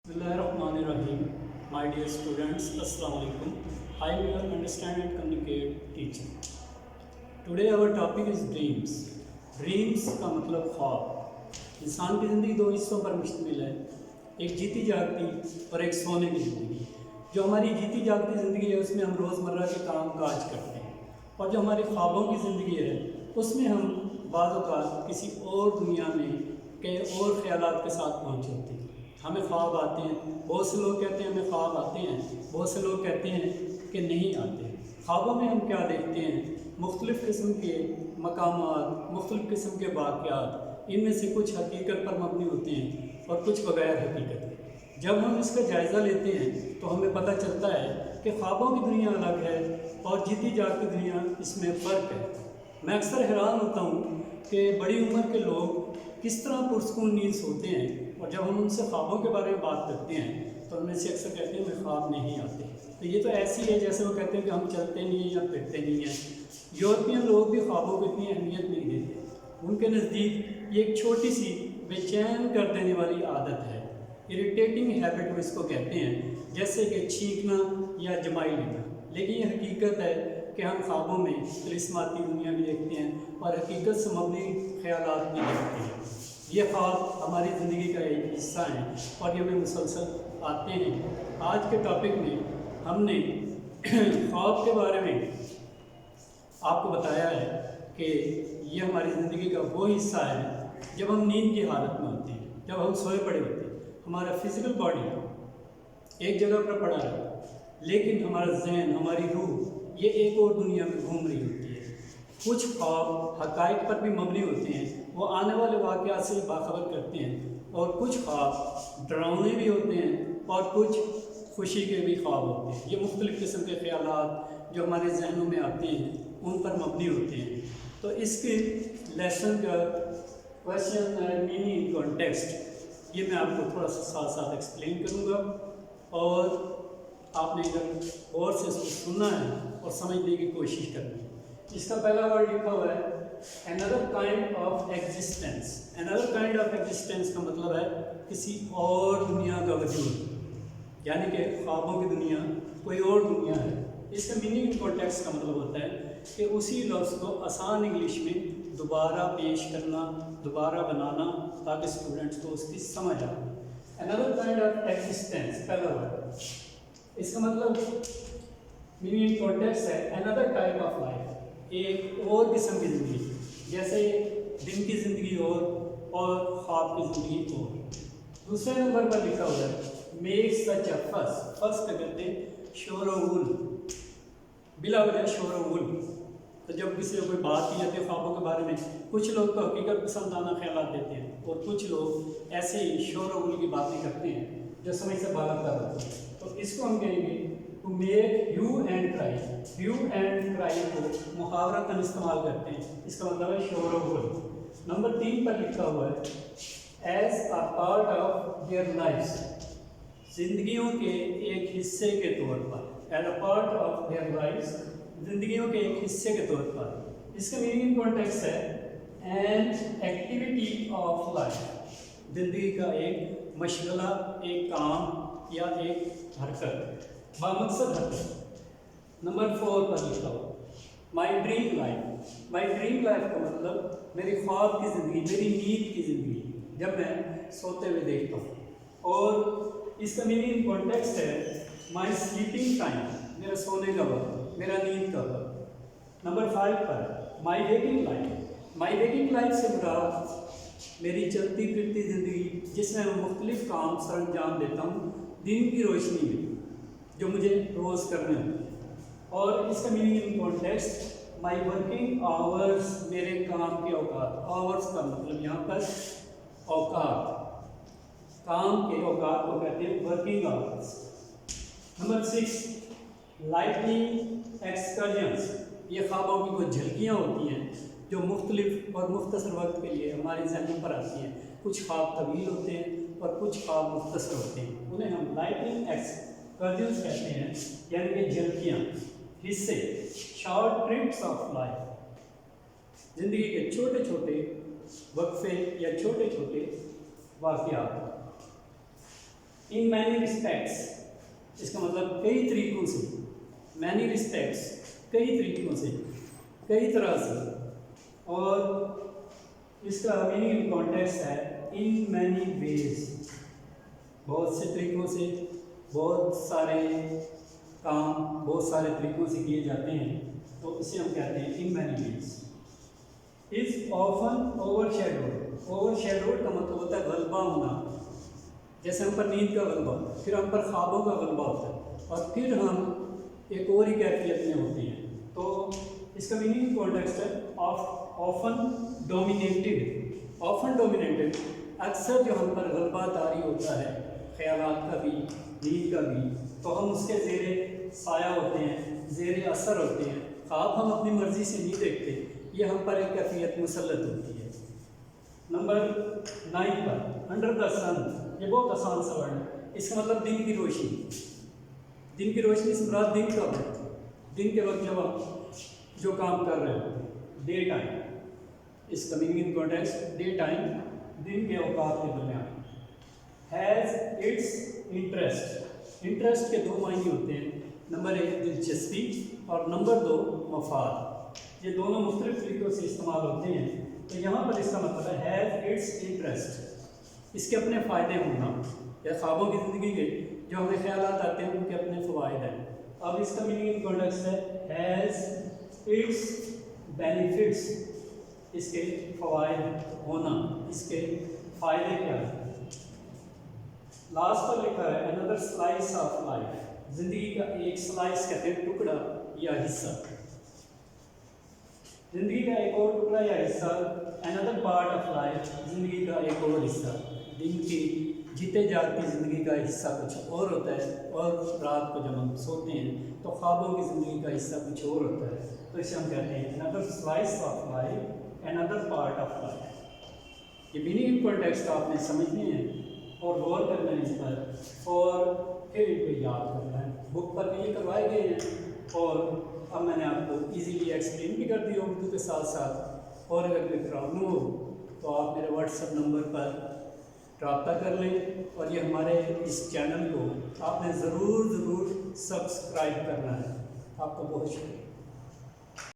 Bismillahirrahmanirrahim. My dear students, Assalamu alaikum. I am your understand and communicate teacher. Today our topic is dreams. Dreams का मतलब ख्वाब। इंसान की ज़िंदगी दो हिस्सों पर मुश्तमिल है, एक जीती जागती और एक सोने की ज़िंदगी। जो हमारी जीती जागती ज़िंदगी है उसमें हम रोज़मर्रा के काम काज करते हैं, और जो हमारे ख्वाबों की ज़िंदगी है उसमें हम बाज़ औक़ात किसी और दुनिया में के और ख़यालात के साथ पहुँच होते हैं। हमें ख्वाब आते हैं, बहुत से लोग कहते हैं हमें ख्वाब आते हैं, बहुत से लोग कहते हैं कि नहीं आते। ख्वाबों में हम क्या देखते हैं? मुख्तलिफ़ किस्म के मकामात, मुख्तलिफ़ किस्म के वाक़यात, इनमें से कुछ हकीकत पर मबनी होते हैं और कुछ बग़ैर हकीकत के। जब हम इसका जायज़ा लेते हैं तो हमें पता चलता है कि ख्वाबों की दुनिया अलग है और जीती जागती दुनिया, इसमें फ़र्क है। मैं अक्सर हैरान होता हूँ कि बड़ी उम्र के लोग किस तरह पुरस्कून नींद सोते हैं, और जब हम उनसे ख्वाबों के बारे में बात करते हैं तो उनमें से अक्सर कहते हैं हमें ख्वाब नहीं आते। तो ये तो ऐसी है जैसे वो कहते हैं कि हम चलते नहीं हैं या फिरते नहीं हैं। यूरोपियन लोग भी ख्वाबों को इतनी अहमियत नहीं देते। उनके नज़दीक ये एक छोटी सी बेचैन कर देने वाली आदत है, इरिटेटिंग हैबिट वो इसको कहते हैं, जैसे कि छींकना या जमाई लेना। लेकिन ये हकीकत है कि हम ख्वाबों में तिलिस्माती दुनिया भी देखते हैं और हकीकत से मबनी ख्यालात भी देखते हैं। ये ख्वाब हमारी ज़िंदगी का एक हिस्सा है और ये हमें मुसलसल आते हैं। आज के टॉपिक में हमने ख्वाब के बारे में आपको बताया है कि ये हमारी ज़िंदगी का वो हिस्सा है जब हम नींद की हालत में होते हैं, जब हम सोए पड़े होते हैं। हमारा फिज़िकल बॉडी एक जगह पर पड़ा है, लेकिन हमारा जहन, हमारी रूह ये एक और दुनिया में घूम रही होती है। कुछ ख्वाब हक़ाइक़ पर भी मबनी होते हैं, वो आने वाले वाक़यात से बाखबर करते हैं, और कुछ ख्वाब डरावने भी होते हैं और कुछ खुशी के भी ख्वाब होते हैं। ये मुख्तलिफ़ किस्म के ख़यालात जो हमारे जहनों में आते हैं उन पर मबनी होते हैं। तो इसके लेसन का क्वेश्चन एंड मीनिंग कॉन्टेक्स्ट ये मैं आपको थोड़ा सा साथ साथ एक्सप्लेन करूँगा, और आपने अगर गौर से इसको सुनना है और समझने की कोशिश करनी है। इसका पहला वर्ड लिखा हुआ है another kind of existence. Another kind of existence का मतलब है किसी और दुनिया का वजूद, यानी कि ख्वाबों की दुनिया कोई और दुनिया है। इसका मीनिंग कॉन्टेक्स्ट का मतलब होता है कि उसी लफ्ज़ को आसान इंग्लिश में दोबारा पेश करना, दोबारा बनाना, ताकि स्टूडेंट्स को उसकी समझ आए। अनदर काइंड ऑफ एग्जिस्टेंस पहला वर्ड, इसका मतलब मीनिंग कॉन्टेक्स्ट है अनदर टाइप ऑफ लाइफ, एक और किस्म की ज़िंदगी, जैसे दिन की ज़िंदगी और ख्वाब की ज़िंदगी और। दूसरे नंबर पर लिखा हुआ है मेक सच अ फस। फस क्या कहते हैं? शोर व गुल, बिला वजह शोर व गुल। तो जब किसी को कोई बात की जाती है ख्वाबों के बारे में, कुछ लोग तो हकीकत पसंदाना ख्यालात देते हैं और कुछ लोग ऐसे ही शोर व गुल की बातें करते हैं जो समझ से बाहर कर होती है। तो इसको हम कहेंगे to make hue and cry. Hue and cry को मुहावरतन इस्तेमाल करते हैं, इसका मतलब है शोर व गुल। नंबर 3 पर लिखा हुआ है as a part of their lifes, जिंदगियों के एक हिस्से के तौर पर। As a part of their lifes, जिंदगियों के एक हिस्से के तौर पर। इसका मीनिंग कॉन्टेक्स्ट है एन एक्टिविटी ऑफ लाइफ, जिंदगी का एक मशगला, एक काम या एक हरकत, बामकसद हरकत। नंबर 4 पर लिखा हुआ my dream life. My dream life का मतलब मेरी ख्वाब की ज़िंदगी, मेरी नींद की ज़िंदगी, जब मैं सोते हुए देखता हूँ। और इसका मीनिंग कॉन्टेक्स्ट है माई स्लीपिंग टाइम, मेरा सोने का वक्त, मेरा नींद का वक्त। नंबर 5 पर माई वेकिंग लाइफ। माई वेकिंग लाइफ से मुराद मेरी चलती फिरती ज़िंदगी, जिसमें मैं मुख्तलिफ़ काम सर अंजाम देता हूँ दिन की रोशनी में, जो मुझे रोज़ करने होते हैं। और इसका meaning in context my working hours, मेरे काम के औकात। आवर्स का मतलब यहाँ पर औकात, काम के औकात को कहते हैं working hours. Number 6 lightning excursions. ये ख्वाबों की कुछ झलकियाँ होती हैं जो मुख्तलिफ और मुख्तसर वक्त के लिए हमारे जहनों पर आती हैं। कुछ ख्वाब तवील होते हैं और कुछ ख्वाब मुख्तसर होते हैं, उन्हें हम लाइटनिंग एक्सकर्जन्स कहते हैं, यानी कि झलकियाँ, हिस्से, शॉर्ट ट्रिप्स ऑफ लाइफ, ज़िंदगी के छोटे छोटे वक्फे या छोटे छोटे वाक़यात। इन मैनी रिस्पेक्ट्स, इसका मतलब कई तरीकों से, मैनी रिस्पेक्ट्स कई तरीकों से, कई तरह से, और इसका मीनिंग इन कॉन्टेक्स्ट है इन मैनी वेज, बहुत से तरीकों से, बहुत सारे काम बहुत सारे तरीकों से किए जाते हैं, तो इसे हम कहते हैं in many ways. Is often overshadowed, overshadowed का मतलब होता है गलबा होना, जैसे हम पर नींद का गलबा, फिर हम पर ख्वाबों का गलबा होता है, और फिर हम एक और ही कैफियत में होते हैं। तो इसका मीनिंग कॉन्टेक्स्ट है ऑफन डोमिनेटेड, ऑफन डोमिनेटेड, अक्सर जो हम पर गलबा तारी होता है, ख्यालात का भी, नींद का भी, तो हम उसके ज़ेरे साया होते हैं, ज़ेरे असर होते हैं, ख्वाब हम अपनी मर्ज़ी से नहीं देखते, ये हम पर एक कैफियत मुसल्लत होती है। नंबर 9 पर अंडर द सन, ये बहुत आसान सा वर्ड है, इसका मतलब दिन की रोशनी, दिन की रोशनी से मुराद दिन कब है, दिन के वक्त जब आप जो काम कर रहे हो, डे टाइम, इसका meaning in context day time, दिन के औकात के दरमियान। हैज़ इट्स इंटरेस्ट, इंटरेस्ट के दो मायने होते हैं, नंबर 1 दिलचस्पी और नंबर 2 मफाद, ये दोनों मुख्तलिफ तरीक़ों से इस्तेमाल होते हैं। तो यहाँ पर इसका मतलब है हैज़ इट्स इंटरेस्ट, इसके अपने फ़ायदे होना, या ख्वाबों की ज़िंदगी के जो हमें ख्यालात आते हैं उनके अपने फ़वाइद हैं। अब इसका मीनिंग इन कॉन्टेक्स्ट है हैज़ इट्स बेनिफिट्स, इसके फ़वाइद होना, इसके फ़ायदे क्या हैं। लास्ट पर लिखा है अनदर स्लाइस ऑफ लाइफ, ज़िंदगी का एक स्लाइस कहते हैं टुकड़ा या हिस्सा, ज़िंदगी का एक और टुकड़ा या हिस्सा, अनदर पार्ट ऑफ लाइफ, ज़िंदगी का एक और हिस्सा, दिन की जीते जागती ज़िंदगी का हिस्सा कुछ और होता है, और रात को जब हम सोते हैं तो ख्वाबों की ज़िंदगी का हिस्सा कुछ और होता है, तो इसे हम कहते हैं another slice of life, another part of life. ये मीनिंग कॉन्टेक्स्ट आपने समझने हैं और गौर करना है इस पर, और फिर इनको याद करना है। बुक पर भी ये करवाए गए हैं, और अब मैंने आपको इजीली एक्सप्लेन भी कर दिया उर्दू के साथ साथ। और अगर कोई प्रॉब्लम हो तो आप मेरे व्हाट्सएप नंबर पर रब्ता कर लें, और ये हमारे इस चैनल को आपने ज़रूर सब्सक्राइब करना है। आपका बहुत शुक्रिया।